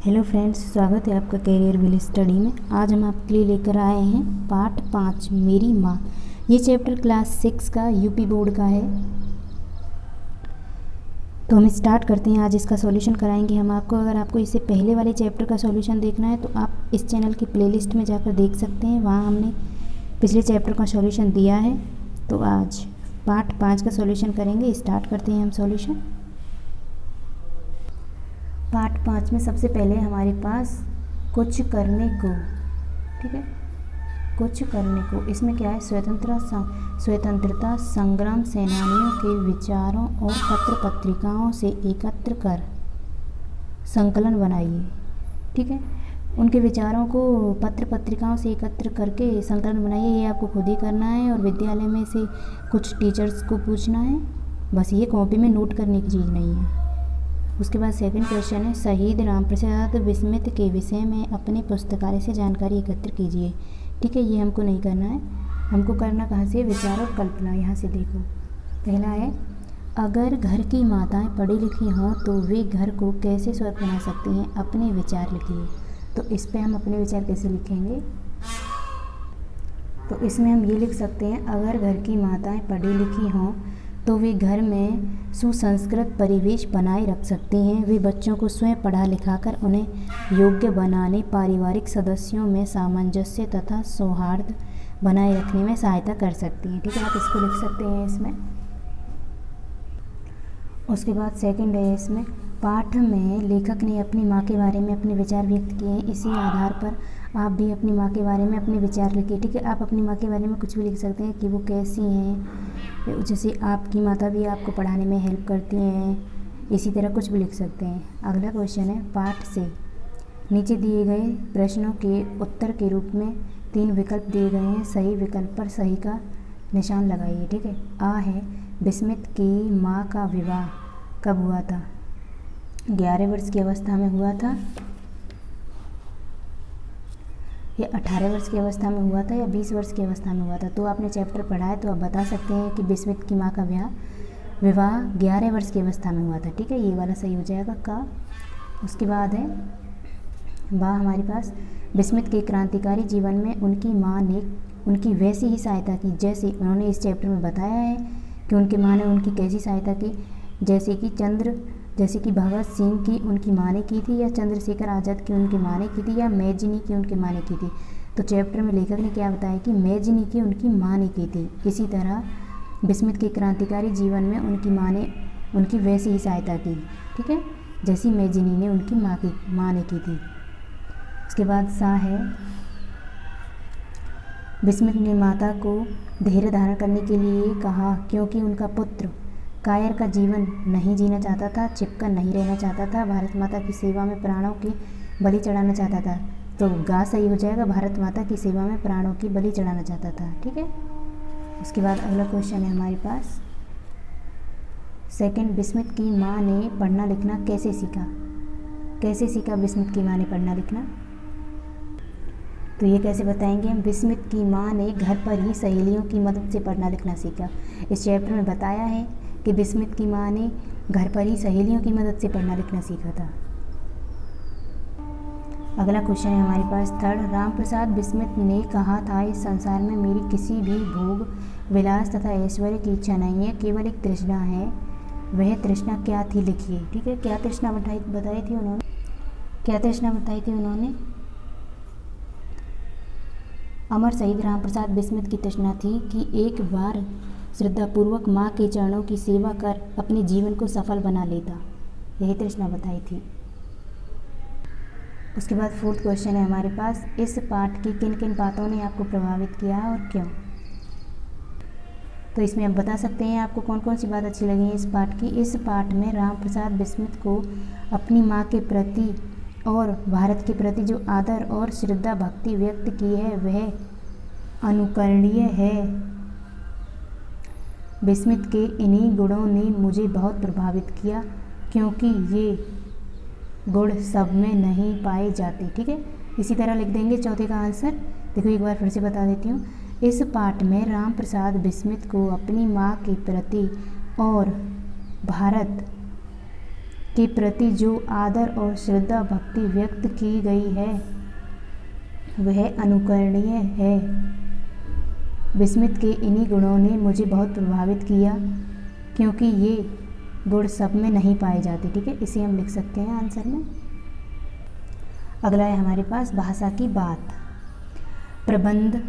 Hello friends, स्वागत है आपका कैरियर विल स्टडी में। आज हम आपके लिए लेकर आए हैं पार्ट 5 मेरी माँ। ये चैप्टर क्लास 6 का यूपी बोर्ड का है। तो हम स्टार्ट करते हैं। आज इसका सॉल्यूशन कराएंगे हम आपको। अगर आपको इससे पहले वाले चैप्टर का सॉल्यूशन देखना है तो आप इस चैनल की प्लेलिस्ट में जाकर देख सकते हैं। वहाँ हमने पिछले चैप्टर का सॉल्यूशन दिया है। तो आज पार्ट 5 का सॉल्यूशन करेंगे। स्टार्ट करते हैं हम सॉल्यूशन। पार्ट 5 में सबसे पहले हमारे पास कुछ करने को, ठीक है, कुछ करने को। इसमें क्या है? स्वतंत्रता संग्राम सेनानियों के विचारों और पत्र पत्रिकाओं से एकत्र कर संकलन बनाइए। ठीक है, उनके विचारों को पत्र पत्रिकाओं से एकत्र करके संकलन बनाइए। ये आपको खुद ही करना है और विद्यालय में से कुछ टीचर्स को पूछना है। बस ये कॉपी में नोट करने की चीज़ नहीं है। उसके बाद सेकंड क्वेश्चन है, शहीद रामप्रसाद बिस्मित के विषय में अपने पुस्तकालय से जानकारी एकत्र कीजिए। ठीक है, ये हमको नहीं करना है। हमको करना कहाँ से? विचार और कल्पना। यहाँ से देखो, पहला है, अगर घर की माताएं पढ़ी लिखी हों तो वे घर को कैसे स्वस्थ बना सकती हैं? अपने विचार लिखिए। तो इस पर हम अपने विचार कैसे लिखेंगे? तो इसमें हम ये लिख सकते हैं, अगर घर की माताएं पढ़ी लिखी हों तो वे घर में सुसंस्कृत परिवेश बनाए रख सकती हैं। वे बच्चों को स्वयं पढ़ा लिखाकर उन्हें योग्य बनाने, पारिवारिक सदस्यों में सामंजस्य तथा सौहार्द बनाए रखने में सहायता कर सकती हैं। ठीक है, आप इसको लिख सकते हैं इसमें। उसके बाद सेकंड है, इसमें पाठ में लेखक ने अपनी माँ के बारे में अपने विचार व्यक्त किए हैं। इसी आधार पर आप भी अपनी माँ के बारे में अपने विचार लिखिए। ठीक है, आप अपनी माँ के बारे में कुछ भी लिख सकते हैं कि वो कैसी हैं। जैसे आपकी माता भी आपको पढ़ाने में हेल्प करती हैं, इसी तरह कुछ भी लिख सकते हैं। अगला क्वेश्चन है, पाठ से नीचे दिए गए प्रश्नों के उत्तर के रूप में 3 विकल्प दिए गए हैं। सही विकल्प पर सही का निशान लगाइए। ठीक है, आ है, बिस्मित की माँ का विवाह कब हुआ था? 11 वर्ष की अवस्था में हुआ था, या 18 वर्ष की अवस्था में हुआ था, या 20 वर्ष की अवस्था में हुआ था? तो आपने चैप्टर पढ़ा है तो आप बता सकते हैं कि बिस्मित की माँ का विवाह 11 वर्ष की अवस्था में हुआ था। ठीक है, ये वाला सही हो जाएगा का। उसके बाद है बा हमारे पास, बिस्मित के क्रांतिकारी जीवन में उनकी माँ ने उनकी वैसी ही सहायता की जैसे उन्होंने इस चैप्टर में बताया है कि उनकी माँ ने उनकी कैसी सहायता की, जैसे कि भगत सिंह की उनकी माँ ने की थी, या चंद्रशेखर आज़ाद की उनकी माँ ने की थी, या मेजनी की उनकी माँ ने की थी। तो चैप्टर में लेखक ने क्या बताया कि मेजनी की उनकी माँ ने की थी। इसी तरह बिस्मित के क्रांतिकारी जीवन में उनकी माँ ने उनकी वैसी ही सहायता की, ठीक है, जैसी मेजनी ने उनकी माँ ने की थी। उसके बाद सा है, बिस्मित ने माता को धैर्य धारण करने के लिए कहा क्योंकि उनका पुत्र कायर का जीवन नहीं जीना चाहता था, चिपकर नहीं रहना चाहता था, भारत माता की सेवा में प्राणों की बलि चढ़ाना चाहता था। तो गा सही हो जाएगा, भारत माता की सेवा में प्राणों की बलि चढ़ाना चाहता था। ठीक है, उसके बाद अगला क्वेश्चन है हमारे पास, सेकंड, बिस्मित की माँ ने पढ़ना लिखना कैसे सीखा? कैसे सीखा बिस्मित की माँ ने पढ़ना लिखना? तो ये कैसे बताएंगे हम? बिस्मित की माँ ने घर पर ही सहेलियों की मदद से पढ़ना लिखना सीखा। इस चैप्टर में बताया है कि बिस्मित की माँ ने घर पर ही सहेलियों की मदद से पढ़ना लिखना सीखा था। अगला क्वेश्चन है हमारे पास, थर्ड, रामप्रसाद बिस्मित ने कहा था, इस संसार में मेरी किसी भी भोग विलास तथा ऐश्वर्य की इच्छा नहीं है, केवल एक तृष्णा है। वह तृष्णा क्या थी? लिखिए। ठीक है, क्या तृष्णा बताई थी उन्होंने? क्या तृष्णा बताई थी उन्होंने? अमर शहीद रामप्रसाद बिस्मित की तृष्णा थी कि एक बार श्रद्धापूर्वक माँ के चरणों की सेवा कर अपने जीवन को सफल बना लेता। यही तृष्णा बताई थी। उसके बाद फोर्थ क्वेश्चन है हमारे पास, इस पाठ की किन किन बातों ने आपको प्रभावित किया और क्यों? तो इसमें आप बता सकते हैं आपको कौन कौन सी बात अच्छी लगी है इस पाठ की। इस पाठ में रामप्रसाद बिस्मित को अपनी माँ के प्रति और भारत के प्रति जो आदर और श्रद्धा भक्ति व्यक्त की है वह अनुकरणीय है। बिस्मित के इन्हीं गुणों ने मुझे बहुत प्रभावित किया क्योंकि ये गुण सब में नहीं पाए जाते। ठीक है, इसी तरह लिख देंगे चौथे का आंसर। देखो एक बार फिर से बता देती हूँ, इस पाठ में रामप्रसाद बिस्मित को अपनी माँ के प्रति और भारत के प्रति जो आदर और श्रद्धा भक्ति व्यक्त की गई है वह अनुकरणीय है। विस्मित के इन्हीं गुणों ने मुझे बहुत प्रभावित किया, क्योंकि ये गुण सब में नहीं पाए जाते। ठीक है, इसे हम लिख सकते हैं आंसर में। अगला है हमारे पास भाषा की बात। प्रबंध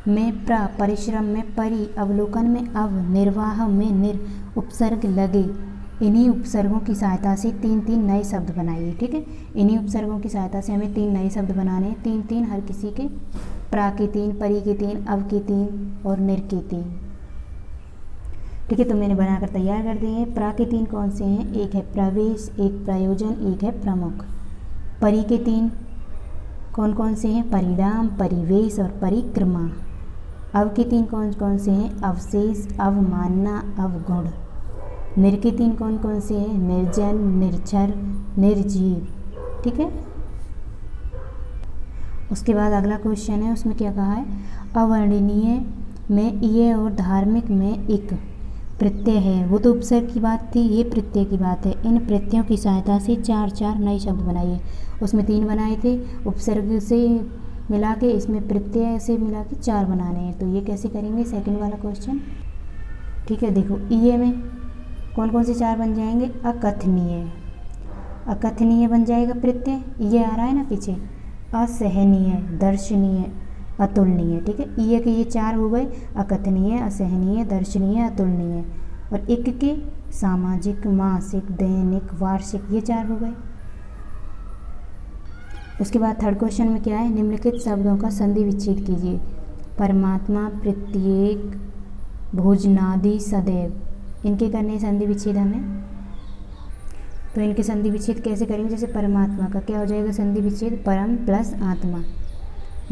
में प्र, परिश्रम में परि, अवलोकन में अव, निर्वाह में निर उपसर्ग लगे। इन्हीं उपसर्गों की सहायता से तीन तीन नए शब्द बनाइए। ठीक है, इन्हीं उपसर्गों की सहायता से हमें तीन नए शब्द बनाने हैं। तीन तीन हर किसी के, प्रा के तीन, परि के तीन, अव के तीन और निर के तीन। ठीक है, तो मैंने बनाकर तैयार कर दिए हैं। प्रा के तीन कौन से हैं? एक है प्रवेश, एक प्रयोजन, एक है प्रमुख। परि के तीन कौन कौन से हैं? परिणाम, परिवेश और परिक्रमा। अव के तीन कौन कौन से हैं? अवशेष, अवमानना, अवगुण। निर के तीन कौन कौन से हैं? निर्जन, निर्झर, निर्जीव। ठीक है, उसके बाद अगला क्वेश्चन है, उसमें क्या कहा है? अवर्णनीय में ये और धार्मिक में एक प्रत्यय है। वो तो उपसर्ग की बात थी, ये प्रत्यय की बात है। इन प्रत्ययों की सहायता से चार चार नए शब्द बनाइए। उसमें तीन बनाए थे, उपसर्ग से मिला के, इसमें प्रत्यय से मिला के चार बनाने हैं। तो ये कैसे करेंगे? सेकंड वाला क्वेश्चन। ठीक है, देखो ये में कौन कौन से चार बन जाएंगे? अकथनीय, अकथनीय बन जाएगा प्रत्यय, ये आ रहा है ना पीछे। असहनीय, दर्शनीय, अतुलनीय। ठीक है, ये के ये चार हो गए, अकथनीय, असहनीय, दर्शनीय, अतुलनीय। और एक के सामाजिक, मासिक, दैनिक, वार्षिक, ये चार हो गए। उसके बाद थर्ड क्वेश्चन में क्या है? निम्नलिखित शब्दों का संधि विच्छेद कीजिए। परमात्मा, प्रत्येक, भोजनादि, सदैव, इनके करने संधि विच्छेद हमें। तो इनके संधि विच्छेद कैसे करेंगे? जैसे परमात्मा का क्या हो जाएगा संधि विच्छेद? परम प्लस आत्मा।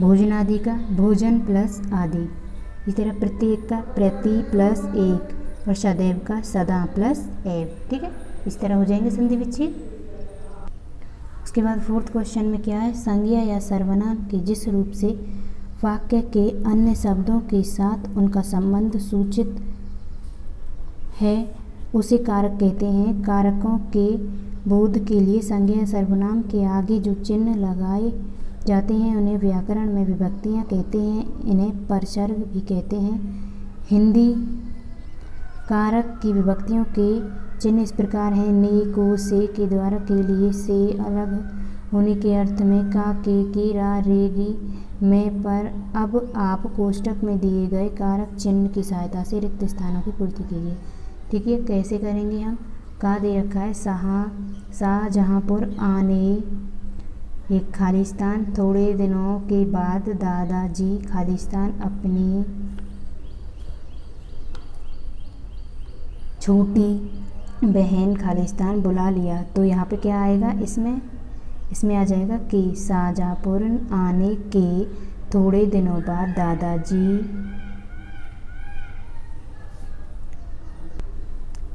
भोजनादि का भोजन प्लस आदि। इस तरह प्रत्येक का प्रति प्लस एक, और सदैव का सदा प्लस एव। ठीक है, इस तरह हो जाएंगे संधि विच्छेद। उसके बाद फोर्थ क्वेश्चन में क्या है? संज्ञा या सर्वनाम के जिस रूप से वाक्य के अन्य शब्दों के साथ उनका संबंध सूचित है उसे कारक कहते हैं। कारकों के बोध के लिए संज्ञा या सर्वनाम के आगे जो चिन्ह लगाए जाते हैं उन्हें व्याकरण में विभक्तियाँ कहते हैं। इन्हें परसर्ग भी कहते हैं। हिंदी कारक की विभक्तियों के चिन्ह इस प्रकार हैं। ने, को, से के द्वारा, के लिए, से अलग होने के अर्थ में, का, के, रा, रे, री, में, पर, अब, आप कोष्टक में दिए गए कारक चिन्ह की सहायता से रिक्त स्थानों की पूर्ति कीजिए। ठीक है, कैसे करेंगे हम? का दे रखा है शाहजहाँपुर आने एक खालिस्तान, थोड़े दिनों के बाद दादाजी खालिस्तान अपनी छोटी बहन खालिस्तान बुला लिया। तो यहाँ पे क्या आएगा? इसमें आ जाएगा कि शाहजहाँपुर आने के थोड़े दिनों बाद दादाजी।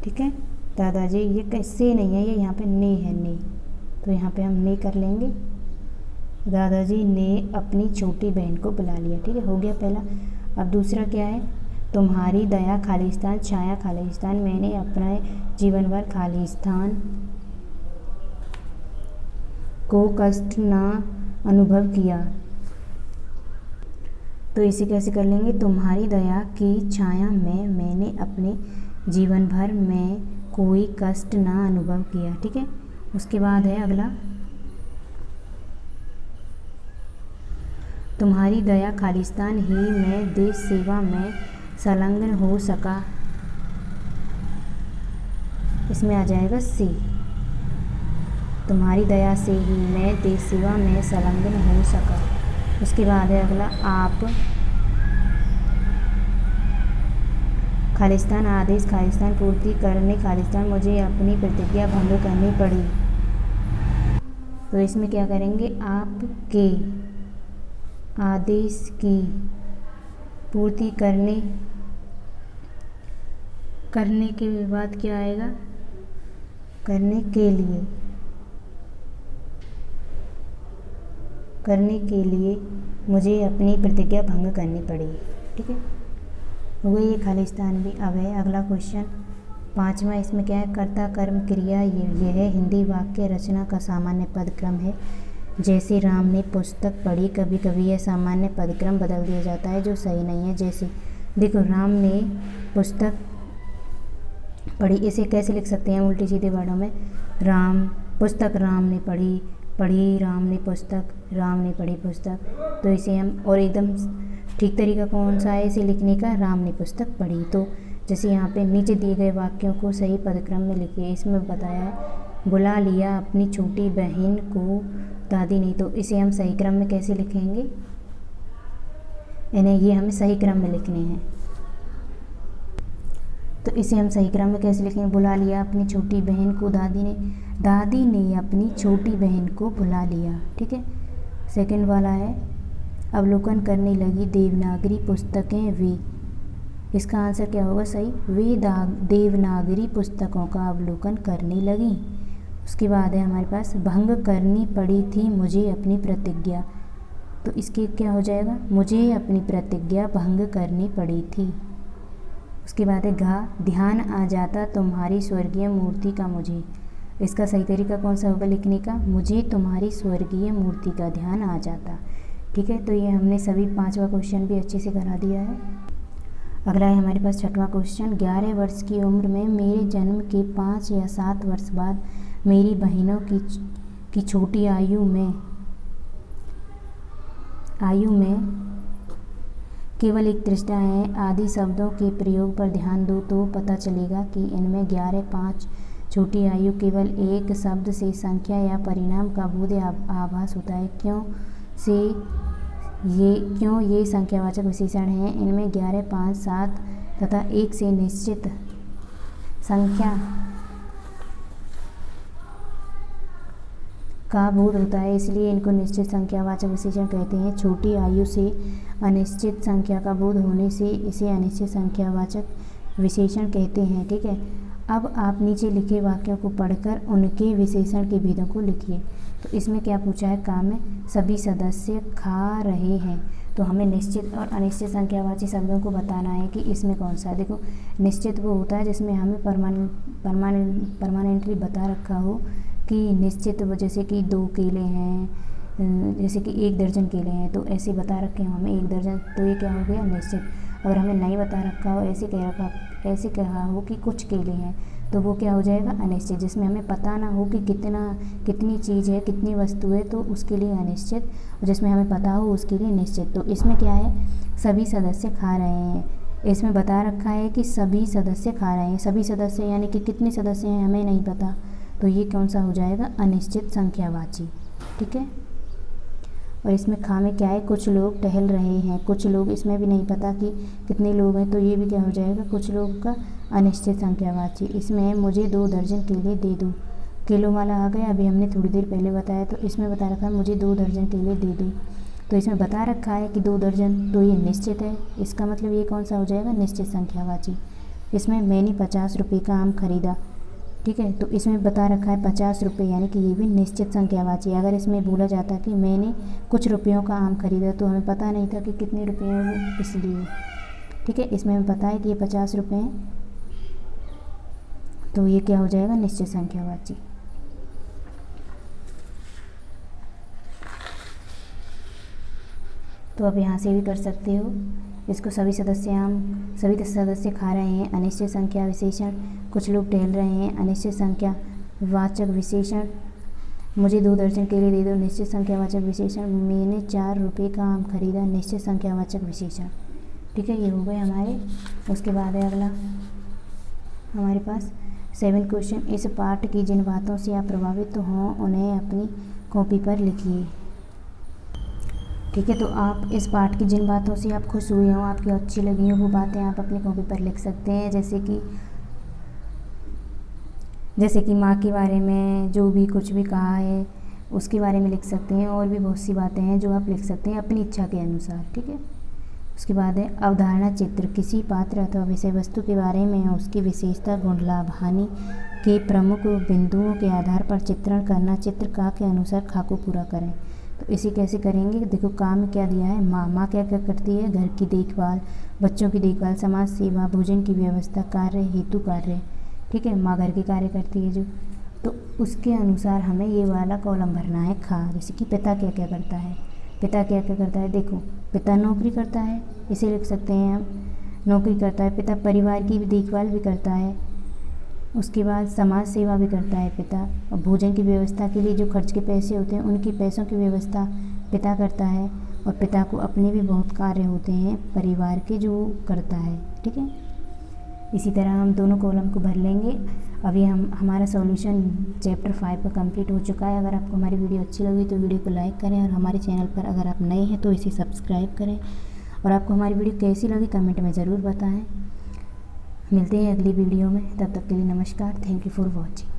ठीक है, दादाजी, ये कैसे नहीं है, ये यहाँ पे ने है, ने, तो यहाँ पे हम ने कर लेंगे। दादाजी ने अपनी छोटी बहन को बुला लिया। ठीक है, हो गया पहला। अब दूसरा क्या है? तुम्हारी दया खालिस्तान, छाया खालिस्तान, मैंने अपने जीवन भर खालिस्तान को कष्ट ना अनुभव किया। तो इसे कैसे कर लेंगे? तुम्हारी दया की छाया में मैंने अपने जीवन भर में कोई कष्ट ना अनुभव किया। ठीक है, उसके बाद है अगला, तुम्हारी दया खालिस्तान ही में देश सेवा में संलग्न हो सका। इसमें आ जाएगा से। तुम्हारी दया से ही मैं देश सेवा में संलग्न हो सका। उसके बाद है अगला, आप खालिस्तान आदेश खालिस्तान पूर्ति करने खालिस्तान मुझे अपनी प्रतिज्ञा भंग करनी पड़ी। तो इसमें क्या करेंगे? आपके आदेश की पूर्ति करने के बाद क्या आएगा? करने के लिए मुझे अपनी प्रतिज्ञा भंग करनी पड़ी। ठीक है, हो गई ये खालिस्तान भी। अब है अगला क्वेश्चन, 5वां इसमें क्या है, कर्ता कर्म क्रिया यह हिंदी वाक्य रचना का सामान्य पदक्रम है। जैसे राम ने पुस्तक पढ़ी, कभी कभी यह सामान्य पदक्रम बदल दिया जाता है जो सही नहीं है। जैसे देखो, राम ने पुस्तक पढ़ी, इसे कैसे लिख सकते हैं उल्टी सीधे वर्डों में, राम पुस्तक राम ने पढ़ी, पढ़ी राम ने पुस्तक, राम ने पढ़ी पुस्तक। तो इसे हम, और एकदम ठीक तरीका कौन सा है इसे लिखने का, राम ने पुस्तक पढ़ी। तो जैसे यहाँ पे नीचे दिए गए वाक्यों को सही पदक्रम में लिखिए। इसमें बताया है बुला लिया अपनी छोटी बहन को दादी ने, तो इसे हम सही क्रम में कैसे लिखेंगे, यानी ये हमें सही क्रम में लिखने हैं। तो इसे हम सही क्रम में कैसे लिखेंगे, बुला लिया अपनी छोटी बहन को दादी ने, दादी ने अपनी छोटी बहन को बुला लिया। ठीक है। सेकंड वाला है अवलोकन करने लगी देवनागरी पुस्तकें वे, इसका आंसर क्या होगा सही, वे देवनागरी पुस्तकों का अवलोकन करने लगी। उसके बाद है हमारे पास भंग करनी पड़ी थी मुझे अपनी प्रतिज्ञा, तो इसके क्या हो जाएगा, मुझे अपनी प्रतिज्ञा भंग करनी पड़ी थी। उसके बाद है घा ध्यान आ जाता तुम्हारी स्वर्गीय मूर्ति का मुझे, इसका सही तरीका कौन सा होगा लिखने का, मुझे तुम्हारी स्वर्गीय मूर्ति का ध्यान आ जाता। ठीक है। तो ये हमने सभी 5वां क्वेश्चन भी अच्छे से करा दिया है। अगला है हमारे पास 6वां क्वेश्चन, 11 वर्ष की उम्र में मेरे जन्म के 5 या 7 वर्ष बाद मेरी बहनों की छोटी आयु में केवल एक तृष्णा है आदि शब्दों के प्रयोग पर ध्यान दो तो पता चलेगा कि इनमें 11, 5 छोटी आयु केवल एक शब्द से संख्या या परिणाम का बोध आभास होता है। क्यों ये संख्यावाचक विशेषण हैं। इनमें 11, 5, 7 तथा 1 से निश्चित संख्या का बोध होता है, इसलिए इनको निश्चित संख्यावाचक विशेषण कहते हैं। छोटी आयु से अनिश्चित संख्या का बोध होने से इसे अनिश्चित संख्यावाचक विशेषण कहते हैं। ठीक है। अब आप नीचे लिखे वाक्यों को पढ़कर उनके विशेषण के भेदों को लिखिए। तो इसमें क्या पूछा है, काम में सभी सदस्य खा रहे हैं, तो हमें निश्चित और अनिश्चित संख्यावाची शब्दों को बताना है कि इसमें कौन सा है। देखो, निश्चित वो होता है जिसमें हमें परमानेंटली बता रखा हो कि निश्चित, जैसे कि 2 केले हैं, जैसे कि 1 दर्जन केले हैं, तो ऐसे बता रखे हो हमें 1 दर्जन, तो ये क्या हो गया निश्चित। अगर हमें नहीं बता रखा हो, ऐसे कहा हो कि कुछ केले हैं, तो वो क्या हो जाएगा अनिश्चित। जिसमें हमें पता ना हो कि कितनी चीज़ है, कितनी वस्तु है, तो उसके लिए अनिश्चित, और जिसमें हमें पता हो उसके लिए निश्चित। तो इसमें क्या है, सभी सदस्य खा रहे हैं, इसमें बता रखा है कि सभी सदस्य खा रहे हैं। सभी सदस्य यानी कि कितने सदस्य हैं हमें नहीं पता, तो ये कौन सा हो जाएगा अनिश्चित संख्यावाची। ठीक है। और इसमें खा में क्या है, कुछ लोग टहल रहे हैं, कुछ लोग, इसमें भी नहीं पता कि कितने लोग हैं, तो ये भी क्या हो जाएगा कुछ लोग का अनिश्चित संख्यावाची। इसमें मुझे 2 दर्जन केले दे दो, किलो वाला आ गया, अभी हमने थोड़ी देर पहले बताया, तो इसमें बता रखा है मुझे 2 दर्जन केले दे दो, तो इसमें बता रखा है कि 2 दर्जन, तो ये निश्चित है, इसका मतलब ये कौन सा हो जाएगा निश्चित संख्यावाची। इसमें मैंने 50 रुपये का आम खरीदा, ठीक है, तो इसमें बता रखा है 50 रुपये, यानी कि ये भी निश्चित संख्यावाची। अगर इसमें बोला जाता कि मैंने कुछ रुपयों का आम खरीदा, तो हमें पता नहीं था कि कितने रुपये हैं वो, इसलिए। ठीक है। इसमें हमें पता है कि ये 50 रुपये हैं, तो ये क्या हो जाएगा निश्चित संख्यावाची। तो अब यहाँ से भी कर सकते हो इसको, सभी सदस्य खा रहे हैं अनिश्चित संख्या विशेषण, कुछ लोग टहल रहे हैं अनिश्चित संख्या वाचक विशेषण, मुझे 2 दर्जन केले दे दो निश्चित संख्यावाचक विशेषण, मैंने 4 रुपये का आम खरीदा निश्चित संख्यावाचक विशेषण। ठीक है, ये हो गए हमारे। उसके बाद है अगला हमारे पास 7 क्वेश्चन, इस पाठ की जिन बातों से आप प्रभावित हों उन्हें अपनी कॉपी पर लिखिए। ठीक है, तो आप इस पाठ की जिन बातों से आप खुश हुए हों, आपकी अच्छी लगी हो, वो बातें आप अपनी कॉपी पर लिख सकते हैं। जैसे कि माँ के बारे में जो भी कुछ भी कहा है उसके बारे में लिख सकते हैं, और भी बहुत सी बातें हैं जो आप लिख सकते हैं अपनी इच्छा के अनुसार। ठीक है। उसके बाद है अवधारणा चित्र, किसी पात्र अथवा विषय वस्तु के बारे में उसकी विशेषता, गुण, लाभ, हानि के प्रमुख बिंदुओं के आधार पर चित्रण करना। चित्र का के अनुसार खा को पूरा करें। तो इसे कैसे करेंगे, देखो काम क्या दिया है, माँ क्या क्या करती है, घर की देखभाल, बच्चों की देखभाल, समाज सेवा, भोजन की व्यवस्था, कार्य हेतु कार्य, ठीक है, माँ घर के कार्य करती है जो, तो उसके अनुसार हमें ये वाला कॉलम भरना है खा। जैसे कि पिता क्या क्या करता है, पिता क्या क्या करता है, देखो पिता नौकरी करता है, इसे लिख सकते हैं हम, नौकरी करता है पिता, परिवार की भी देखभाल भी करता है, उसके बाद समाज सेवा भी करता है पिता, और भोजन की व्यवस्था के लिए जो खर्च के पैसे होते हैं उनकी पैसों की व्यवस्था पिता करता है, और पिता को अपने भी बहुत कार्य होते हैं परिवार के जो करता है। ठीक है, इसी तरह हम दोनों कॉलम को भर लेंगे। अभी हमारा सॉल्यूशन चैप्टर 5 का कंप्लीट हो चुका है। अगर आपको हमारी वीडियो अच्छी लगी तो वीडियो को लाइक करें, और हमारे चैनल पर अगर आप नए हैं तो इसे सब्सक्राइब करें, और आपको हमारी वीडियो कैसी लगी कमेंट में ज़रूर बताएं। मिलते हैं अगली वीडियो में, तब तक के लिए नमस्कार। Thank you for watching.